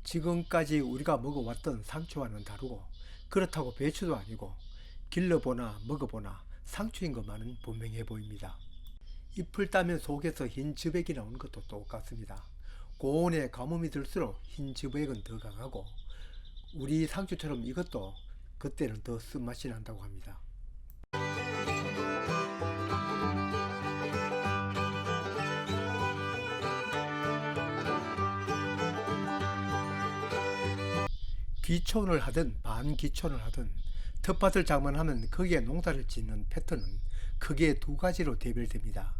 지금까지 우리가 먹어왔던 상추와는 다르고, 그렇다고 배추도 아니고 길러보나 먹어보나 상추인 것만은 분명해 보입니다. 잎을 따면 속에서 흰 즙액이 나오는 것도 똑같습니다. 고온에 가뭄이 들수록 흰 즙액은 더 강하고, 우리 상추처럼 이것도 그때는 더 쓴맛이 난다고 합니다. 귀촌을 하든 반귀촌을 하든 텃밭을 장만하면 거기에 농사를 짓는 패턴은 크게 두 가지로 대별됩니다.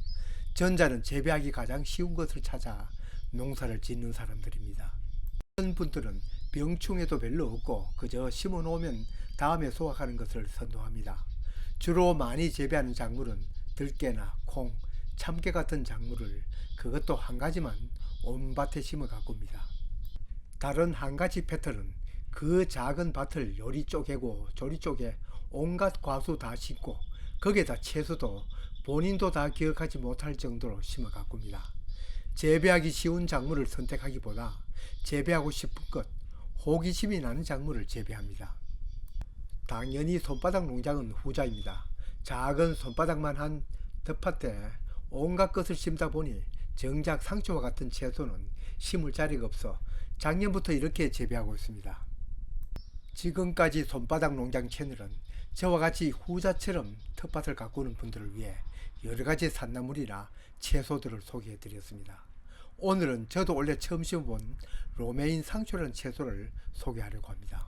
전자는 재배하기 가장 쉬운 것을 찾아 농사를 짓는 사람들입니다. 이런 분들은 병충해도 별로 없고 그저 심어 놓으면 다음에 수확하는 것을 선호합니다. 주로 많이 재배하는 작물은 들깨나 콩, 참깨 같은 작물을 그것도 한 가지만 온 밭에 심어 가꿉니다. 다른 한 가지 패턴은 그 작은 밭을 요리 쪼개고 조리 쪼개 온갖 과수 다 심고 거기에다 채소도 본인도 다 기억하지 못할 정도로 심어 가꿉니다. 재배하기 쉬운 작물을 선택하기보다 재배하고 싶은 것, 호기심이 나는 작물을 재배합니다. 당연히 손바닥 농장은 후자입니다. 작은 손바닥만 한 텃밭에 온갖 것을 심다 보니 정작 상추와 같은 채소는 심을 자리가 없어 작년부터 이렇게 재배하고 있습니다. 지금까지 손바닥 농장 채널은 저와 같이 후자처럼 텃밭을 가꾸는 분들을 위해 여러가지 산나물이나 채소들을 소개해 드렸습니다. 오늘은 저도 원래 처음 심어본 로메인 상추라는 채소를 소개하려고 합니다.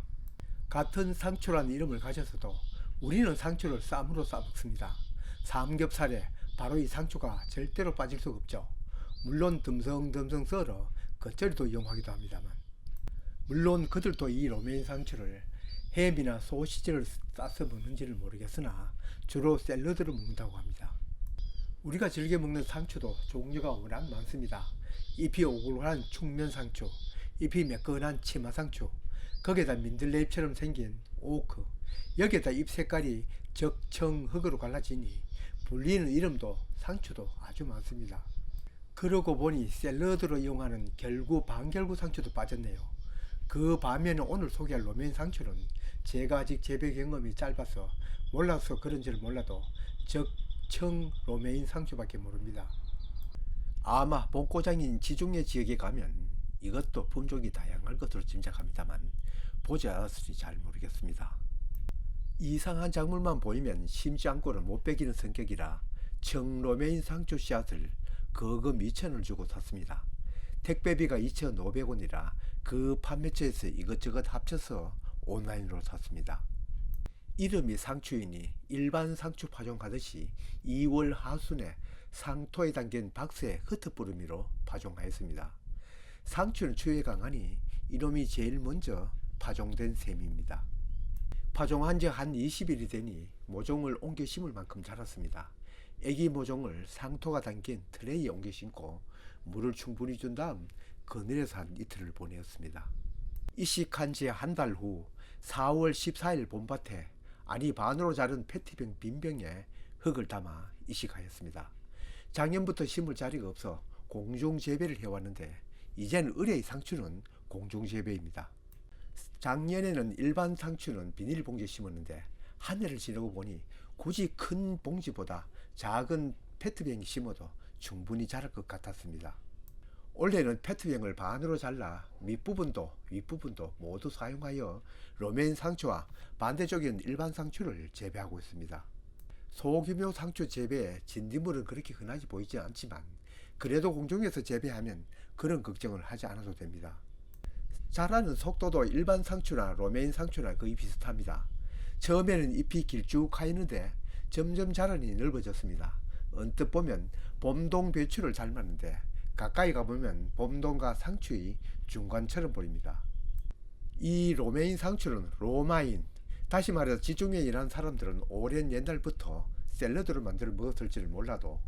같은 상추라는 이름을 가졌어도 우리는 상추를 쌈으로 싸먹습니다. 삼겹살에 바로 이 상추가 절대로 빠질 수가 없죠. 물론 듬성듬성 썰어 겉절이도 이용하기도 합니다만, 물론 그들도 이 로메인 상추를 햄이나 소시지를 싸서 먹는지를 모르겠으나 주로 샐러드로 먹는다고 합니다. 우리가 즐겨 먹는 상추도 종류가 워낙 많습니다. 잎이 오글오글한 충면상추, 잎이 매끈한 치마상추, 거기에다 민들레잎처럼 생긴 오크, 여기에다 잎 색깔이 적청흑으로 갈라지니 불리는 이름도 상추도 아주 많습니다. 그러고 보니 샐러드로 이용하는 결구 반결구 상추도 빠졌네요. 그 반면에 오늘 소개할 로메인 상추는 제가 아직 재배 경험이 짧아서 몰라서 그런지를 몰라도 적청 로메인 상추밖에 모릅니다. 아마 본고장인 지중해 지역에 가면 이것도 품종이 다양할 것으로 짐작합니다만 보지 않았으니 잘 모르겠습니다. 이상한 작물만 보이면 심지 않고는 못 베기는 성격이라 청로메인 상추 씨앗을 거금 2,000원을 주고 샀습니다. 택배비가 2,500원이라 그 판매처에서 이것저것 합쳐서 온라인으로 샀습니다. 이름이 상추이니 일반 상추 파종 가듯이 2월 하순에 상토에 담긴 박스에 흩어뿌리미로 파종하였습니다. 상추는 추위에 강하니 이놈이 제일 먼저 파종된 셈입니다. 파종한 지 한 20일이 되니 모종을 옮겨 심을 만큼 자랐습니다. 애기 모종을 상토가 담긴 트레이에 옮겨 심고 물을 충분히 준 다음 그늘에서 한 이틀을 보내었습니다. 이식한 지 한 달 후 4월 14일 봄밭에 알이 반으로 자른 페트병 빈병에 흙을 담아 이식하였습니다. 작년부터 심을 자리가 없어 공중 재배를 해왔는데 이제는 의뢰의 상추는 공중 재배입니다. 작년에는 일반 상추는 비닐봉지에 심었는데 한 해를 지나고 보니 굳이 큰 봉지보다 작은 페트병에 심어도 충분히 자랄 것 같았습니다. 올해는 페트병을 반으로 잘라 밑부분도 윗부분도 모두 사용하여 로메인 상추와 반대쪽인 일반 상추를 재배하고 있습니다. 소규모 상추 재배에 진딧물은 그렇게 흔하게 보이지 않지만 그래도 공중에서 재배하면 그런 걱정을 하지 않아도 됩니다. 자라는 속도도 일반 상추나 로메인 상추나 거의 비슷합니다. 처음에는 잎이 길쭉하 있는데 점점 자라니 넓어졌습니다. 언뜻 보면 봄동 배추를 닮았는데 가까이 가보면 봄동과 상추의 중간처럼 보입니다. 이 로메인 상추는 로마인, 다시 말해서 지중해에 일하는 사람들은 오랜 옛날부터 샐러드를 만들어 먹었을지를 몰라도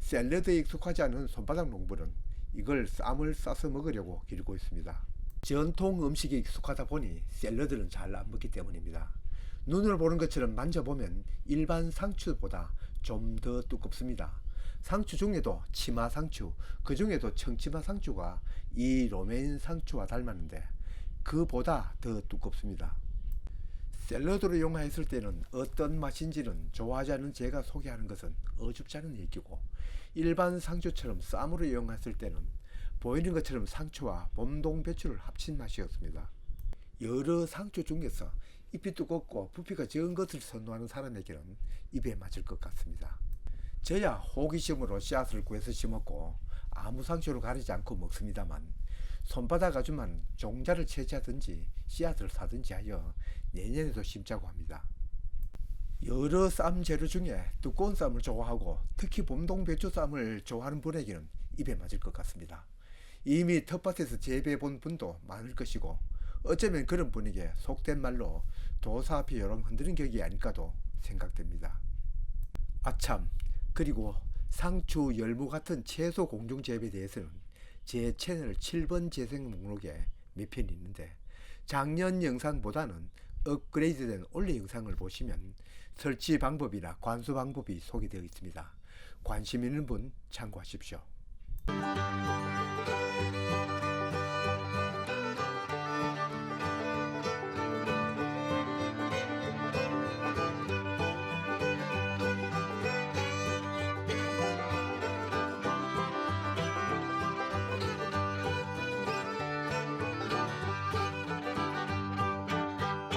샐러드에 익숙하지 않은 손바닥 농부는 이걸 쌈을 싸서 먹으려고 기르고 있습니다. 전통 음식에 익숙하다 보니 샐러드는 잘 안 먹기 때문입니다. 눈으로 보는 것처럼 만져보면 일반 상추보다 좀 더 두껍습니다. 상추 중에도 치마 상추, 그 중에도 청치마 상추가 이 로메인 상추와 닮았는데 그보다 더 두껍습니다. 샐러드로 이용했을 때는 어떤 맛인지는 좋아하지 않는 제가 소개하는 것은 어줍지 않은 얘기고, 일반 상추처럼 쌈으로 이용했을 때는 보이는 것처럼 상추와 봄동 배추를 합친 맛이었습니다. 여러 상추 중에서 잎이 두껍고 부피가 적은 것을 선호하는 사람에게는 입에 맞을 것 같습니다. 저야 호기심으로 씨앗을 구해서 심었고 아무 상추를 가리지 않고 먹습니다만, 손바닥 아주만 종자를 채취하든지 씨앗을 사든지 하여 내년에도 심자고 합니다. 여러 쌈 재료 중에 두꺼운 쌈을 좋아하고 특히 봄동 배추 쌈을 좋아하는 분에게는 입에 맞을 것 같습니다. 이미 텃밭에서 재배해 본 분도 많을 것이고, 어쩌면 그런 분에게 속된 말로 도사 앞이 요령 흔드는 격이 아닐까도 생각됩니다. 아참, 그리고 상추, 열무 같은 채소 공중 재배에 대해서는 제 채널 7번 재생 목록에 몇 편이 있는데, 작년 영상보다는 업그레이드된 올해 영상을 보시면 설치 방법이나 관수 방법이 소개되어 있습니다. 관심 있는 분 참고하십시오.